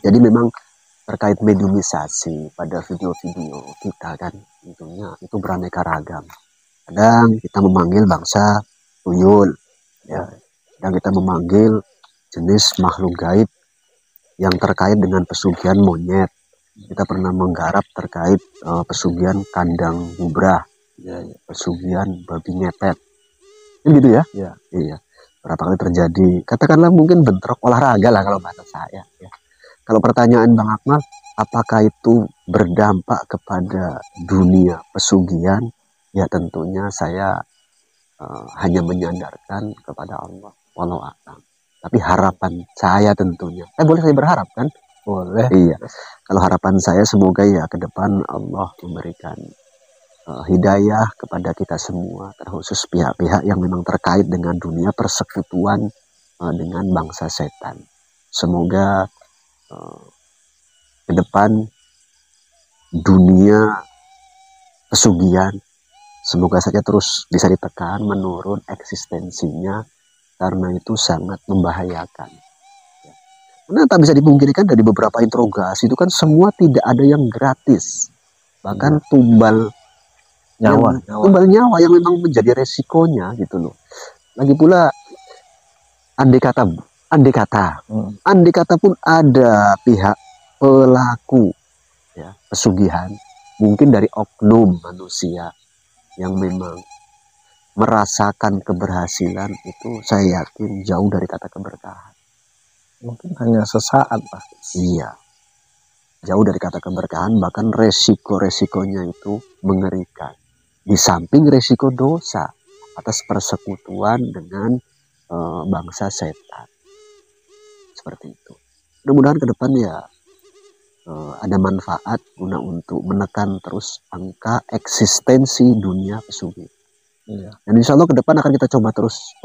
Jadi memang terkait mediumisasi pada video-video kita kan tentunya itu beraneka ragam. Kadang kita memanggil bangsa tuyul, ya. Dan kita memanggil jenis makhluk gaib yang terkait dengan pesugihan monyet. Kita pernah menggarap terkait pesugihan kandang bubrah, pesugihan babi ngepet, gitu ya. Iya. Berapa kali terjadi? Katakanlah mungkin bentrok olahraga lah kalau bahasa saya. Ya. Kalau pertanyaan Bang Akmal, apakah itu berdampak kepada dunia pesugihan? Ya tentunya saya hanya menyandarkan kepada Allah. Walau a'lam. Tapi harapan saya tentunya, boleh saya berharap kan? Boleh. Iya. Kalau harapan saya semoga ya ke depan Allah memberikan hidayah kepada kita semua, terkhusus pihak-pihak yang memang terkait dengan dunia persekutuan dengan bangsa setan. Semoga ke depan dunia pesugihan semoga saja terus bisa ditekan, menurun eksistensinya, karena itu sangat membahayakan. Karena tak bisa dipungkirkan dari beberapa interogasi itu kan semua tidak ada yang gratis, bahkan tumbal nyawa yang memang menjadi resikonya gitu loh. Lagi pula andai kata pun ada pihak pelaku ya pesugihan, mungkin dari oknum manusia yang memang merasakan keberhasilan, itu saya yakin jauh dari kata keberkahan. Mungkin hanya sesaat Pak. Iya, jauh dari kata keberkahan, bahkan resiko-resikonya itu mengerikan. Di samping resiko dosa atas persekutuan dengan bangsa setan. Seperti itu. Mudah-mudahan ke depan ya ada manfaat guna untuk menekan terus angka eksistensi dunia pesugihan. Dan insya Allah ke depan akan kita coba terus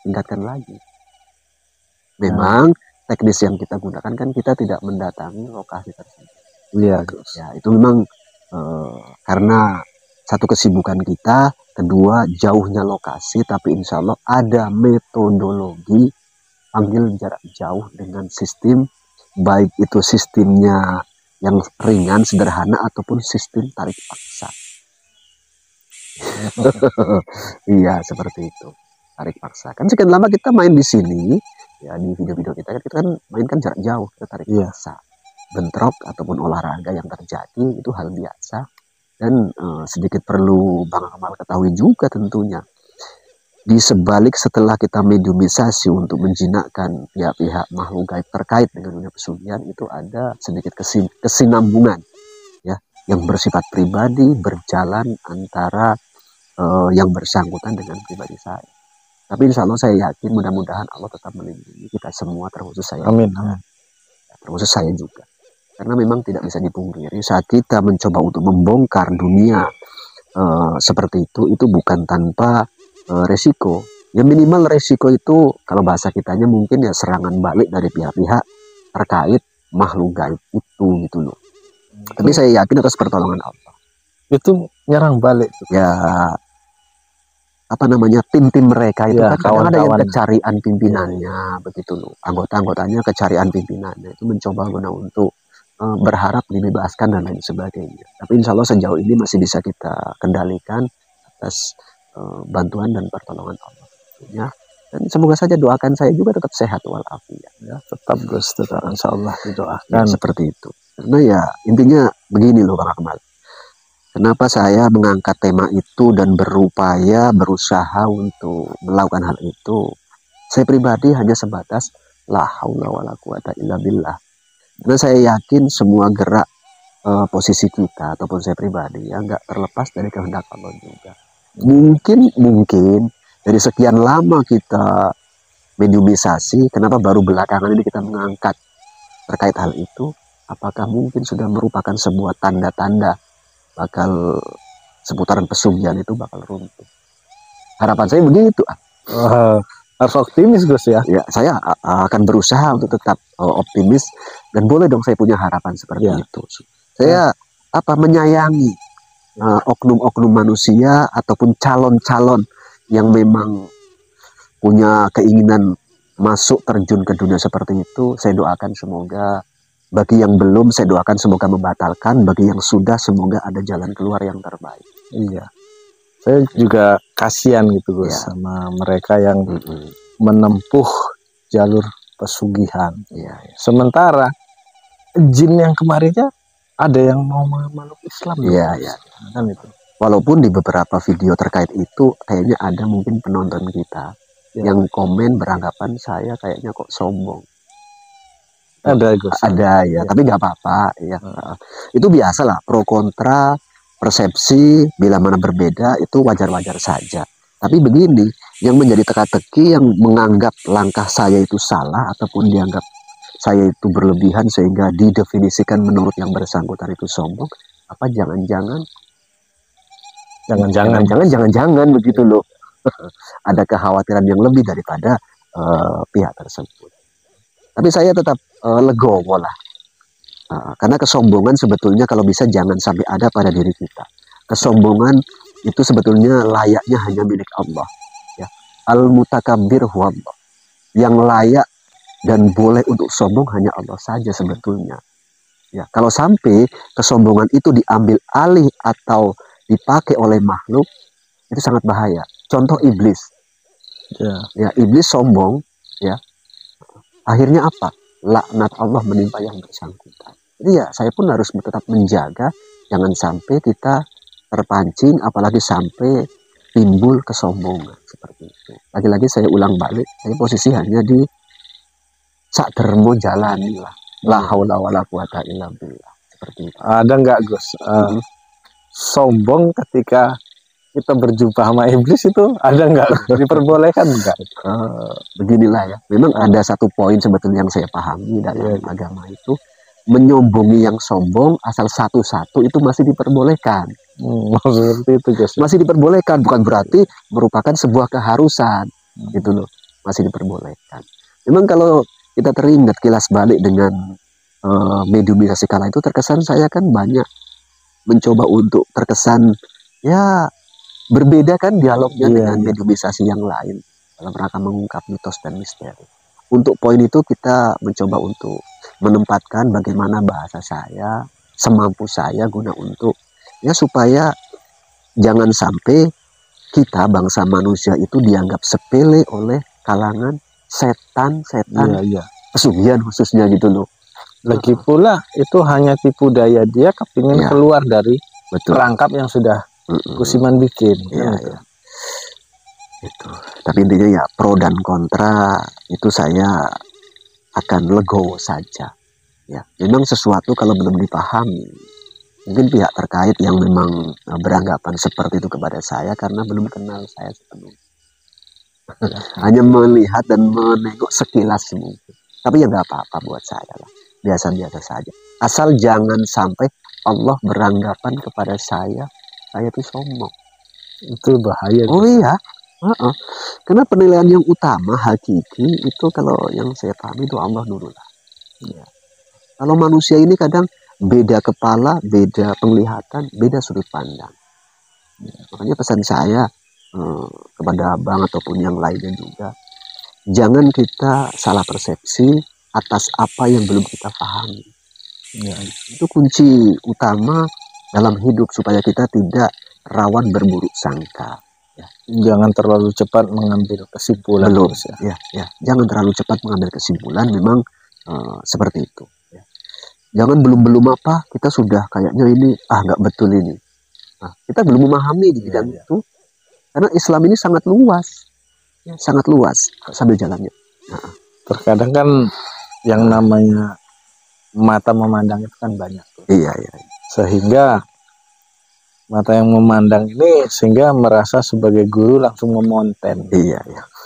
tingkatkan lagi. Memang teknis yang kita gunakan kan kita tidak mendatangi lokasi tersebut. Iya. Ya itu memang karena satu kesibukan kita, kedua jauhnya lokasi, tapi insya Allah ada metodologi panggil jarak jauh dengan sistem, baik itu sistemnya yang ringan, sederhana, ataupun sistem tarik paksa. Iya seperti itu, tarik paksa. Kan sekian lama kita main di sini, ya di video-video kita kan mainkan jarak jauh, kita tarik paksa. Bentrok ataupun olahraga yang terjadi itu hal biasa. Dan sedikit perlu Bang Akmal ketahui juga tentunya, di sebalik setelah kita mediumisasi untuk menjinakkan pihak-pihak makhluk gaib terkait dengan dunia pesugihan, itu ada sedikit kesinambungan ya yang bersifat pribadi berjalan antara yang bersangkutan dengan pribadi saya. Tapi insya Allah saya yakin mudah-mudahan Allah tetap melindungi kita semua, terkhusus saya. Amin. Terkhusus saya juga. Karena memang tidak bisa dipungkiri saat kita mencoba untuk membongkar dunia seperti itu bukan tanpa resiko. Ya minimal resiko itu kalau bahasa kitanya mungkin ya serangan balik dari pihak-pihak terkait makhluk gaib itu gitu loh. Tapi saya yakin atas pertolongan Allah. Itu nyerang balik. Ya apa namanya tim-tim mereka itu kan kadang ada yang kecarian pimpinannya begitu loh. Anggota-anggotanya kecarian pimpinannya itu mencoba guna untuk berharap dibebaskan dan lain sebagainya. Tapi insya Allah sejauh ini masih bisa kita kendalikan atas bantuan dan pertolongan Allah tentunya. Dan semoga saja doakan saya juga tetap sehat walafiat. Ya, tetap insya Allah didoakan. Ya, seperti itu. Karena ya intinya begini loh Bang Akmal. Kenapa saya mengangkat tema itu dan berusaha untuk melakukan hal itu? Saya pribadi hanya sebatas la haula wala quwata illa billah. Karena saya yakin semua gerak posisi kita ataupun saya pribadi ya nggak terlepas dari kehendak Allah juga. Mungkin dari sekian lama kita mediumisasi, kenapa baru belakangan ini kita mengangkat terkait hal itu? Apakah mungkin sudah merupakan sebuah tanda-tanda bakal seputaran pesugihan itu bakal runtuh? Harapan saya begitu. Harus optimis Gus ya. Ya saya akan berusaha untuk tetap optimis, dan boleh dong saya punya harapan seperti itu. Saya menyayangi oknum-oknum manusia ataupun calon-calon yang memang punya keinginan masuk terjun ke dunia seperti itu. Saya doakan semoga Bagi yang belum, saya doakan semoga membatalkan. Bagi yang sudah, semoga ada jalan keluar yang terbaik. Iya. Saya juga kasihan gitu Gus Ya. sama mereka yang Mm-mm. menempuh jalur pesugihan. Ya. Sementara jin yang kemarinnya ada yang mau memeluk Islam. Iya, ya. Kan itu. Walaupun di beberapa video terkait itu kayaknya ada mungkin penonton kita yang komen beranggapan saya kayaknya kok sombong. Ada Gus. Ada ya, tapi nggak apa-apa ya. Itu biasalah, pro kontra, persepsi bila mana berbeda itu wajar-wajar saja. Tapi begini, yang menjadi teka-teki, yang menganggap langkah saya itu salah ataupun dianggap saya itu berlebihan sehingga didefinisikan menurut yang bersangkutan itu sombong, apa jangan-jangan begitu loh. Ada kekhawatiran yang lebih daripada pihak tersebut. Tapi saya tetap legowo lah. Karena kesombongan sebetulnya kalau bisa jangan sampai ada pada diri kita. Kesombongan itu sebetulnya layaknya hanya milik Allah. Ya. Al-Mutakabbir huwa Allah. Yang layak dan boleh untuk sombong hanya Allah saja sebetulnya. Ya, kalau sampai kesombongan itu diambil alih atau dipakai oleh makhluk, itu sangat bahaya. Contoh iblis. Ya, iblis sombong, ya. Akhirnya apa? Laknat Allah menimpa yang bersangkutan. Jadi ya, saya pun harus tetap menjaga jangan sampai kita terpancing, apalagi sampai timbul kesombongan seperti itu. Lagi-lagi saya ulang balik, saya posisi hanya di sak dermo jalani lah. La haula wala quwata illa billah. Seperti itu. Ada nggak Gus? Sombong ketika kita berjumpa sama iblis itu ada nggak? Diperbolehkan nggak? Beginilah ya. Memang ada satu poin sebetulnya yang saya pahami dalam agama itu, menyombongi yang sombong asal satu-satu itu masih diperbolehkan. Seperti itu Gus. Masih diperbolehkan, bukan berarti merupakan sebuah keharusan. Gitu loh. Masih diperbolehkan. Memang kalau kita teringat kilas balik dengan mediumisasi kala itu, terkesan saya kan banyak mencoba untuk terkesan ya berbeda kan dialognya dengan mediumisasi yang lain dalam rangka mengungkap mitos dan misteri. Untuk poin itu kita mencoba untuk menempatkan bagaimana bahasa saya semampu saya guna untuk ya supaya jangan sampai kita bangsa manusia itu dianggap sepele oleh kalangan setan pesugihan khususnya gitu loh. Lagi pula itu hanya tipu daya dia kepingin keluar dari perangkap yang sudah Gusiman bikin. Itu. Tapi intinya ya pro dan kontra itu saya akan legowo saja. Ya, memang sesuatu kalau belum dipahami, mungkin pihak terkait yang memang beranggapan seperti itu kepada saya karena belum kenal saya sepenuhnya. Hanya melihat dan menengok sekilas mungkin. Tapi ya nggak apa-apa buat saya lah. Biasa-biasa saja. Asal jangan sampai Allah beranggapan kepada saya itu sombong. Itu bahaya. Oh iya. Karena penilaian yang utama hakiki itu kalau yang saya pahami itu Allah dululah. Ya. Kalau manusia ini kadang beda kepala, beda penglihatan, beda sudut pandang. Ya. Makanya pesan saya kepada abang ataupun yang lainnya juga, jangan kita salah persepsi atas apa yang belum kita pahami. Ya, itu kunci utama dalam hidup supaya kita tidak rawan berburuk sangka. Ya. Jangan terlalu cepat mengambil kesimpulan. Jangan terlalu cepat mengambil kesimpulan. Memang seperti itu. Ya. Jangan belum apa kita sudah kayaknya ini nggak betul ini. Nah, kita belum memahami di bidang itu. Karena Islam ini sangat luas, sangat luas sambil jalannya. Terkadang kan yang namanya mata memandang itu kan banyak. Iya. Sehingga mata yang memandang ini sehingga merasa sebagai guru langsung memonten. Iya.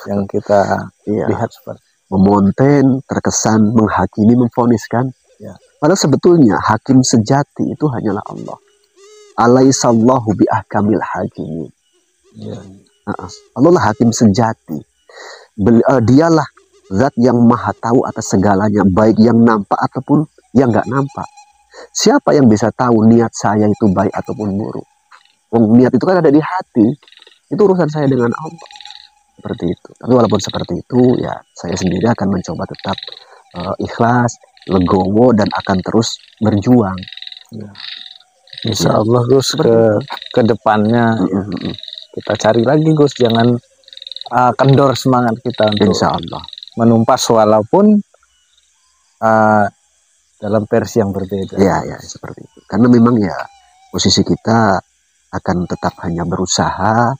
Yang kita lihat seperti memonten, terkesan menghakimi, memvoniskan. Ya. Padahal sebetulnya hakim sejati itu hanyalah Allah. Alaihissallahu biahkamil hakimin. Allah lah hakim sejati. Dialah zat yang maha tahu atas segalanya, baik yang nampak ataupun yang nggak nampak. Siapa yang bisa tahu niat saya itu baik ataupun buruk? Niat itu kan ada di hati. Itu urusan saya dengan Allah. Seperti itu. Tapi walaupun seperti itu, ya saya sendiri akan mencoba tetap ikhlas, legowo dan akan terus berjuang. Ya. Insya Allah Gus, ke depannya ya, kita cari lagi Gus, jangan kendor semangat kita untuk Insya Allah menumpas walaupun dalam versi yang berbeda. Ya, ya seperti itu. Karena memang ya posisi kita akan tetap hanya berusaha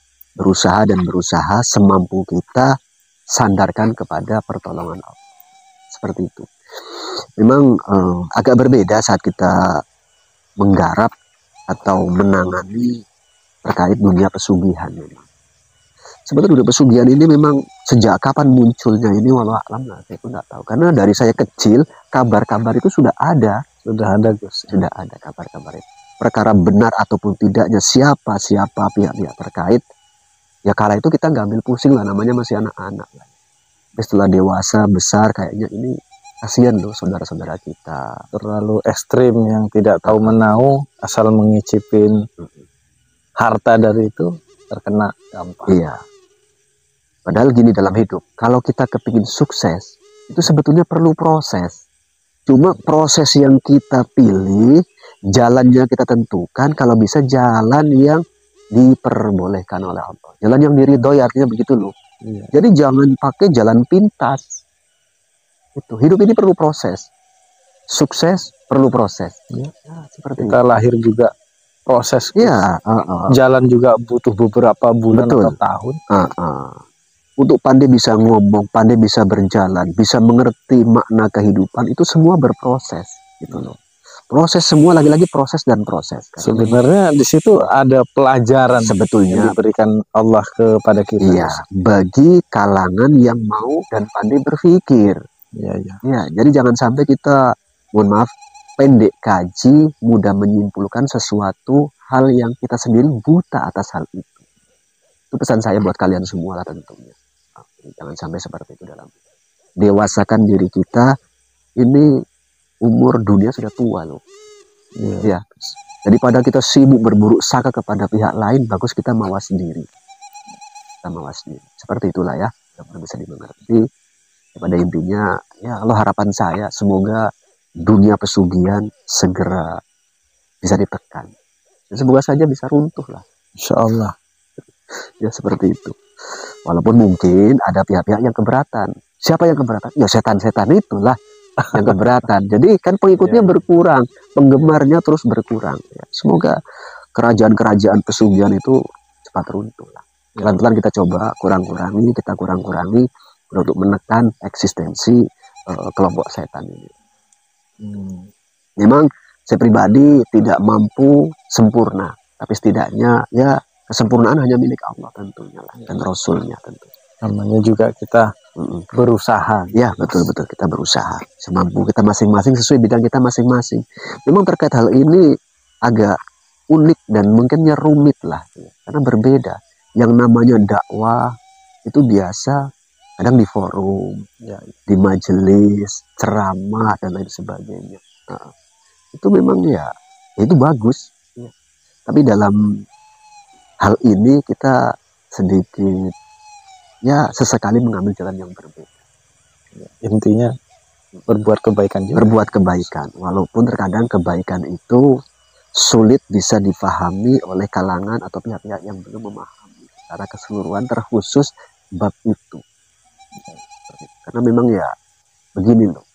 semampu kita, sandarkan kepada pertolongan Allah. Seperti itu. Memang agak berbeda saat kita menggarap atau menangani terkait dunia pesugihan. Memang sebetulnya dunia pesugihan ini memang sejak kapan munculnya ini walau alam lah, saya pun nggak tahu. Karena dari saya kecil kabar-kabar itu sudah ada Gus, sudah ada kabar-kabar itu. Perkara benar ataupun tidaknya siapa pihak-pihak terkait, ya kala itu kita nggak ambil pusing lah, namanya masih anak-anak. Setelah dewasa besar kayaknya ini kasihan loh saudara-saudara kita, terlalu ekstrim yang tidak tahu menau, asal mengicipin harta dari itu terkena gampang. Iya. Padahal gini dalam hidup, kalau kita kepingin sukses, itu sebetulnya perlu proses. Cuma proses yang kita pilih, jalannya kita tentukan, kalau bisa jalan yang diperbolehkan oleh Allah. Jalan yang diridhoi, artinya begitu loh. Iya. Jadi jangan pakai jalan pintas. Itu hidup ini perlu proses. Sukses perlu proses. Ya, seperti kita itu. Lahir juga proses. Ya, jalan juga butuh beberapa bulan atau tahun. Untuk pandai bisa ngomong, pandai bisa berjalan, bisa mengerti makna kehidupan, itu semua berproses, gitu loh. Proses semua, lagi-lagi proses dan proses. Sebenarnya di situ ada pelajaran sebetulnya yang diberikan Allah kepada kita. Iya, bagi kalangan yang mau dan pandai berpikir. Ya, jadi jangan sampai kita, mohon maaf, pendek kaji, mudah menyimpulkan sesuatu hal yang kita sendiri buta atas hal itu. Itu pesan saya buat kalian semua lah tentunya. Jangan sampai seperti itu dalam dewasakan diri kita. Ini umur dunia sudah tua loh. Ya. Daripada kita sibuk berburuk sangka kepada pihak lain, bagus kita mawas diri. Seperti itulah ya. Yang bisa dimengerti. Pada intinya, ya Allah, harapan saya semoga dunia pesugihan segera bisa ditekan. Dan semoga saja bisa runtuh lah. Insya Allah. Ya seperti itu. Walaupun mungkin ada pihak-pihak yang keberatan. Siapa yang keberatan? Ya setan-setan itulah yang keberatan. Jadi kan pengikutnya berkurang, penggemarnya terus berkurang. Ya, semoga kerajaan-kerajaan pesugihan itu cepat runtuh lah. Pelan-pelan kita coba kurang-kurangi untuk menekan eksistensi kelompok setan ini. Memang saya pribadi tidak mampu sempurna, tapi setidaknya ya kesempurnaan hanya milik Allah tentunya lah, dan Rasulnya tentu. Namanya juga kita berusaha. Ya betul kita berusaha semampu kita masing-masing sesuai bidang kita masing-masing. Memang terkait hal ini agak unik dan mungkinnya rumit lah, karena berbeda. Yang namanya dakwah itu biasa kadang di forum, di majelis, ceramah dan lain sebagainya. Itu memang ya itu bagus. Tapi dalam hal ini kita sedikit ya sesekali mengambil jalan yang berbeda. Intinya berbuat kebaikan juga. Berbuat kebaikan, walaupun terkadang kebaikan itu sulit bisa dipahami oleh kalangan atau pihak-pihak yang belum memahami secara keseluruhan terkhusus bab itu. Karena memang ya begini loh.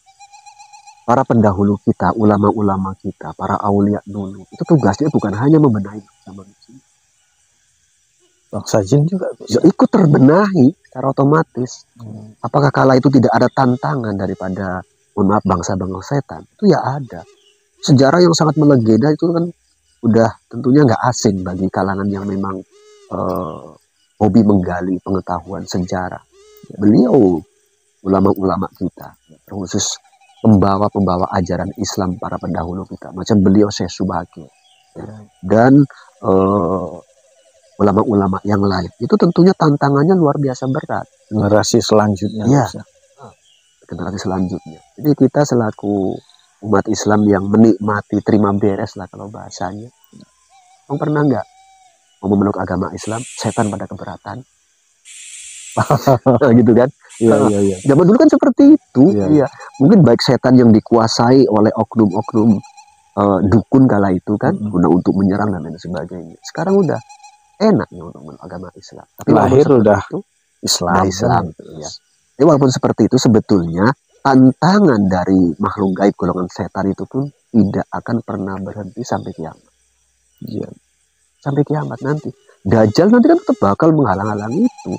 Para pendahulu kita, ulama-ulama kita, para aulia dulu, itu tugasnya bukan hanya membenahi manusia. Bangsa jin juga ya, ikut terbenahi secara otomatis. Apakah kala itu tidak ada tantangan daripada, mohon maaf, bangsa-bangsa setan? Itu ya ada. Sejarah yang sangat melegenda itu kan udah tentunya nggak asing bagi kalangan yang memang hobi menggali pengetahuan sejarah. Beliau ulama-ulama kita, terkhusus pembawa-pembawa ajaran Islam para pendahulu kita, macam beliau Syekh Subaki dan ulama-ulama yang lain, itu tentunya tantangannya luar biasa berat. Generasi selanjutnya. Ya, generasi selanjutnya. Jadi kita selaku umat Islam yang menikmati terima beres lah kalau bahasanya. Kamu pernah nggak mau memeluk agama Islam, setan pada keberatan? Gitu kan? Iya. Zaman dulu kan seperti itu. Iya. Iya. Mungkin baik setan yang dikuasai oleh oknum-oknum dukun kala itu kan, guna untuk menyerang dan lain sebagainya. Sekarang udah enaknya untuk agama Islam. Tapi Lahir udah itu Islam. Islam ya. Jadi walaupun seperti itu, sebetulnya tantangan dari makhluk gaib golongan setan itu pun tidak akan pernah berhenti sampai kiamat. Iya. Sampai kiamat nanti. Dajjal nanti kan tetap bakal menghalang-halangi itu.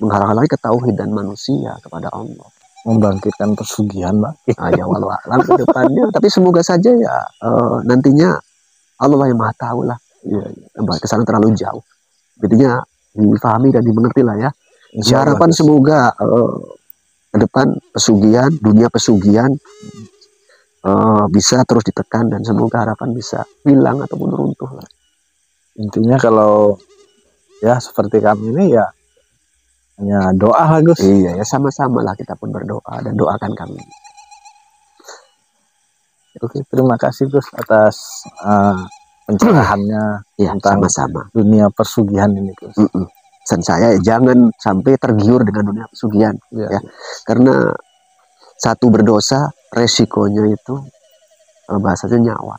Menghalang-halangi ketauhidan manusia kepada Allah. Membangkitkan pesugihan, Pak. Ya walau alam ke depannya. Tapi semoga saja ya nantinya Allah yang maha tahu lah. Ya, kesana terlalu jauh. Intinya difahami dan dimengerti lah ya. Harapan semoga ke depan pesugihan, dunia pesugihan bisa terus ditekan dan semoga harapan bisa hilang ataupun runtuh lah. Intinya kalau ya seperti kami ini ya hanya doa lah Gus. Iya ya, sama-sama lah kita pun berdoa dan doakan kami. Oke, terima kasih Gus atas pencerahannya tentang sama-sama dunia persugihan ini Gus. Dan saya jangan sampai tergiur dengan dunia pesugihan ya. Karena satu berdosa resikonya itu bahasanya nyawa.